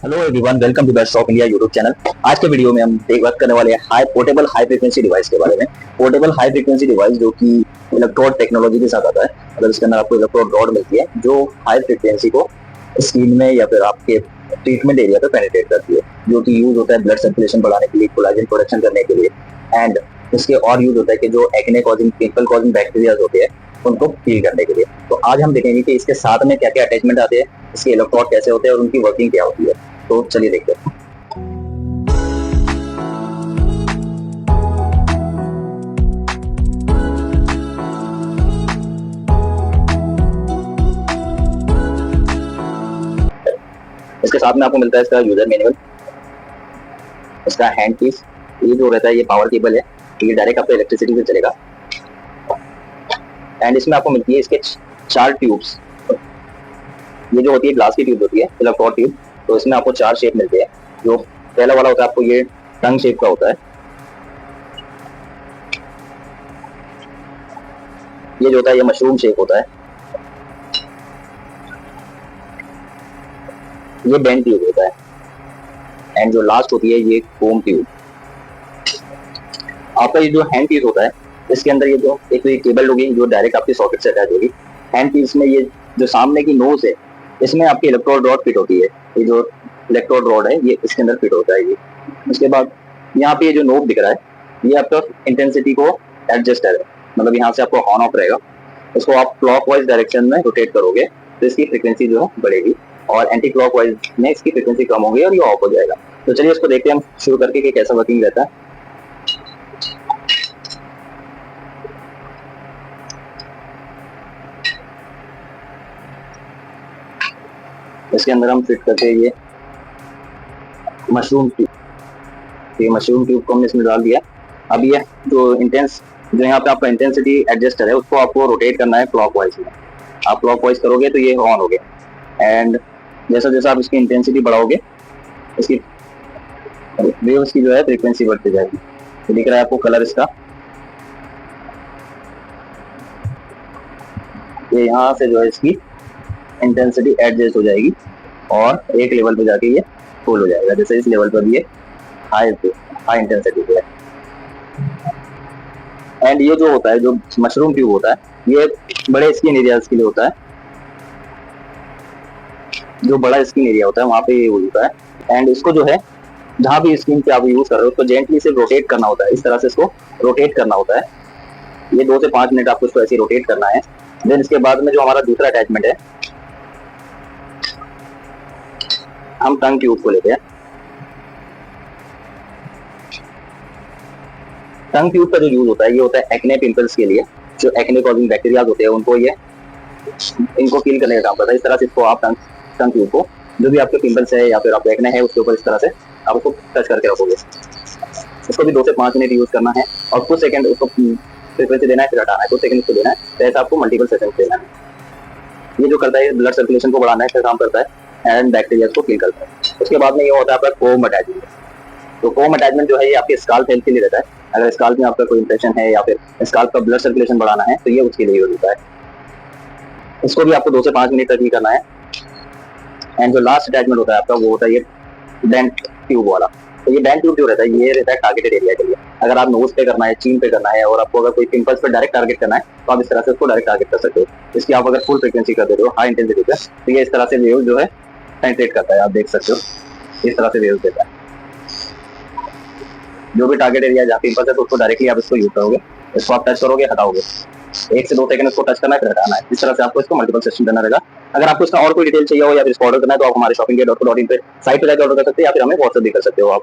Hello everyone, welcome to best of India YouTube channel. आज के video में हम बात करने वाले हैं पोर्टेबल हाई फ्रीक्वेंसी डिवाइस के बारे में। पोर्टेबल हाई फ्रीक्वेंसी डिवाइस जो कि इलेक्ट्रोड टेक्नोलॉजी के साथ आता है। मतलब इसके अंदर आपको इलेक्ट्रोड रॉड मिलती है जो हाई फ्रीक्वेंसी को स्किन में या फिर आपके ट्रीटमेंट एरिया पे पेनिट्रेट करती है, जो कि यूज होता है ब्लड सर्कुलेशन बढ़ाने के लिए, कोलाजन प्रोडक्शन करने के लिए। एंड इसके और यूज होता है कि जो acne causing, pimple causing bacteria होते हैं उनको हील करने के लिए। तो आज हम देखेंगे कि इसके साथ में क्या क्या अटैचमेंट आते हैं, इसके इलेक्ट्रोड कैसे होते हैं और उनकी वर्किंग क्या होती है। तो चलिए देखते हैं। इसके साथ में आपको मिलता है इसका यूजर मैनुअल, इसका हैंड पीस। ये जो रहता है ये पावर केबल है, ये डायरेक्ट आपको इलेक्ट्रिसिटी से चलेगा। एंड इसमें आपको मिलती है इसके 4 ट्यूब्स। ये जो होती है ग्लास की ट्यूब होती है, इलेक्ट्रोड ट्यूब। तो इसमें आपको 4 शेप मिलते हैं। जो पहला वाला होता है आपको ये टंग शेप का होता है। ये जो होता है ये मशरूम शेप होता है। ये बेंड ट्यूब होता है। एंड जो लास्ट होती है ये कोम ट्यूब। आपका ये जो हैंड पीस होता है इसके अंदर ये जो एक केबल होगी जो डायरेक्ट आपके सॉकेट से अटैच होगी। हैंड पीस में ये जो सामने की नोज है इसमें आपकी इलेक्ट्रोड रॉड फिट होती है। ये जो इलेक्ट्रोड रॉड है ये इसके अंदर फिट होता है। ये उसके बाद यहाँ पे ये जो नोब दिख रहा है ये आपका इंटेंसिटी को एडजस्टर है। मतलब यहाँ से आपको ऑन ऑफ रहेगा। इसको आप क्लॉकवाइज डायरेक्शन में रोटेट करोगे तो इसकी फ्रिक्वेंसी जो है बढ़ेगी, और एंटी क्लॉकवाइज में इसकी फ्रिक्वेंसी कम होगी और ये ऑफ हो जाएगा। तो चलिए इसको देखते हैं हम शुरू करके कि कैसा वर्किंग रहता है। इसके अंदर हम फिट करते हैं ये मशरूम ट्यूब। ये मशरूम ट्यूब को हमने इसमें डाल दिया। अब ये जो यहाँ पे आपका इंटेंसिटी एडजस्टर है उसको आपको रोटेट करना है क्लॉकवाइज में। आप क्लॉकवाइज करोगे तो ये ऑन हो गया। एंड जैसा जैसा आप इसकी इंटेंसिटी बढ़ाओगे इसकी वेव्स की जो है फ्रीक्वेंसी बढ़ती जाएगी। तो दिख रहा है आपको कलर इसका। ये यहाँ से जो है इसकी इंटेंसिटी एडजस्ट हो जाएगी और एक लेवल पे जाके ये फुल हो जाएगा। जैसे इस लेवल पर भी ये हाई इंटेंसिटी पे है। एंड ये जो होता है जो मशरूम ट्यूब होता है ये बड़े स्किन एरियाज के लिए होता है। जो बड़ा स्किन एरिया होता है वहां पे ये यूज होता है। एंड इसको जो है जहां भी स्किन पे आप यूज कर रहे हो उसको जेंटली से रोटेट करना होता है। इस तरह से इसको रोटेट करना होता है। ये 2 से 5 मिनट आपको इसको ऐसे रोटेट करना है। देन इसके बाद में जो हमारा दूसरा अटैचमेंट है हम टंग ट्यूब को लेते हैं। टंग ट्यूब का जो यूज होता है ये होता है एक्ने पिंपल्स के लिए। जो एक्ने कॉजिंग बैक्टीरिया होते हैं उनको इनको किल करने का काम करता है। इस तरह से इसको आप टंग ट्यूब को जो भी आपके पिंपल्स है या फिर आपको एक्ने है उसके ऊपर इस तरह से आप उसको टच करके रखोगे। इसको भी 2 से 5 मिनट यूज करना है और कुछ सेकंड उसको फ्रीक्वेंसी देना है, फिर हटाना है, कुछ सेकंड उसको देना है। तो ऐसा आपको मल्टीपल सेकंड देना है। ये जो करता है ब्लड सर्कुलेशन को बढ़ाना है काम करता है एंड बैक्टीरिया को किल करता है। उसके बाद में ये होता है आपका कोम अटैचमेंट। तो कोम अटैचमेंट जो है ये आपके स्काल्प हेल्थ के लिए रहता है। अगर स्काल्प में आपका कोई इंफेक्शन है या फिर स्काल्प का ब्लड सर्कुलेशन बढ़ाना है तो ये उसके लिए यूज होता है। इसको भी आपको 2 से 5 मिनट तक ही करना है। एंड जो लास्ट अटैचमेंट होता है आपका वो होता है ये बेंड ट्यूब वाला। तो ये बेंड ट्यूब जो रहता है ये रहता है टारगेटेड एरिया के लिए। अगर आप नोज पे करना है, चीन पे करना है और आपको अगर कोई पिंपल्स पे डायरेक्ट टारगेट करना है तो आप इस तरह से उसको डायरेक्ट टारगेट कर सकते हो। इसकी आप अगर फुल फ्रीक्वेंसी कर देते हो हाई इंटेंसिटी पे तो ये इस तरह से वेव जो है पेनिट्रेट करता है। आप देख सकते हो इस तरह से वेव देता है। जो भी टारगेट एरिया जहाँ पिंपल्स है तो उसको डायरेक्टली आप इसको यूज करोगे। इसको आप टच करोगे, हटाओगे, 1 से 2 सेकंड इसको टच करना है फिर हटाना है। इस तरह से आपको इसको मल्टीपल सेशन करना रहेगा। अगर आपको इसका और कोई डिटेल चाहिए हो या फिर इसको ऑर्डर करना है तो आप हमारे shoppinggear.co.in पे साइट पे जाकर ऑर्डर कर सकते हैं या फिर हमें व्हाट्सएप भी कर सकते हो आप।